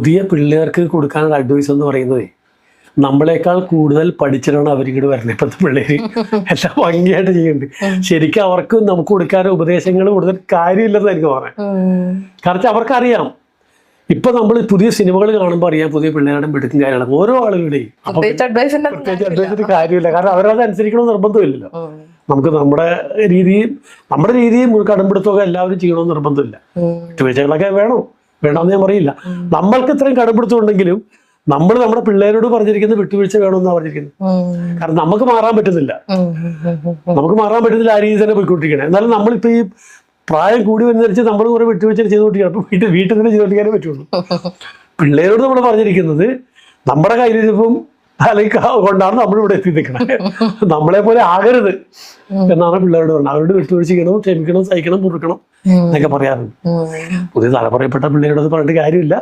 പുതിയ പിള്ളേർക്ക് കൊടുക്കാനുള്ള അഡ്വൈസ് എന്ന് പറയുന്നത് നമ്മളെക്കാൾ കൂടുതൽ പഠിച്ചിട്ടാണ് അവരിങ്ങോട്ട് വരുന്നത്. ഇപ്പോഴത്തെ പിള്ളേര് എല്ലാം ഭംഗിയായിട്ട് ചെയ്യുന്നുണ്ട്. ശരിക്കും അവർക്ക് നമുക്ക് കൊടുക്കാൻ ഉപദേശങ്ങൾ കൊടുത്തിട്ട് കാര്യമില്ലെന്ന് എനിക്ക് പറയാം. കാരണം അവർക്കറിയാം. ഇപ്പൊ നമ്മൾ പുതിയ സിനിമകൾ കാണുമ്പോൾ അറിയാം പുതിയ പിള്ളേരുടെ മിടുക്കും കാര്യമാണ് ഓരോ ആളുകളുടെയും. പ്രത്യേകിച്ച് അഡ്വൈസിന്റെ കാര്യമില്ല. കാരണം അവരത് അനുസരിക്കണമെന്ന് നിർബന്ധമില്ലല്ലോ. നമുക്ക് നമ്മുടെ രീതിയും കടമ്പിടുത്തമൊക്കെ എല്ലാവരും ചെയ്യണമെന്ന് നിർബന്ധമില്ല. വിട്ടുവീഴ്ചകളൊക്കെ വേണമെന്ന് ഞാൻ പറയില്ല. നമ്മൾക്ക് ഇത്രയും കടമ്പിടുത്തം ഉണ്ടെങ്കിലും നമ്മൾ നമ്മുടെ പിള്ളേരോട് പറഞ്ഞിരിക്കുന്നത് വിട്ടുവീഴ്ച വേണമെന്നാണ് പറഞ്ഞിരിക്കുന്നത്. കാരണം നമുക്ക് മാറാൻ പറ്റുന്നില്ല. ആ രീതി തന്നെ പോയിക്കൊണ്ടിരിക്കണേ. എന്നാലും നമ്മളിപ്പോ ഈ പ്രായം കൂടി വരുന്നതനുസരിച്ച് നമ്മൾ കുറെ വിട്ടുവീഴ്ച ചെയ്തുകൊണ്ടിരിക്കണം. അപ്പൊ വീട്ടിൽ തന്നെ ചെയ്തുകൊണ്ടിരിക്കാനേ പറ്റുള്ളൂ. പിള്ളേരോട് നമ്മൾ പറഞ്ഞിരിക്കുന്നത് നമ്മുടെ കയ്യിലിരിപ്പം അല്ലെങ്കിൽ കൊണ്ടാണ് നമ്മളിവിടെ എത്തി നിൽക്കണത്. നമ്മളെ പോലെ ആകരുത് എന്നാണ് പിള്ളേരോട് പറഞ്ഞത്. അവരോട് വിട്ടുവീഴ്ച ചെയ്യണം, ക്ഷമിക്കണം, സഹിക്കണം, മുറുക്കണം എന്നൊക്കെ പറയാറുണ്ട്. പുതിയ തലമുറയിൽപ്പെട്ട പിള്ളേരോട് പറഞ്ഞിട്ട് കാര്യമില്ല.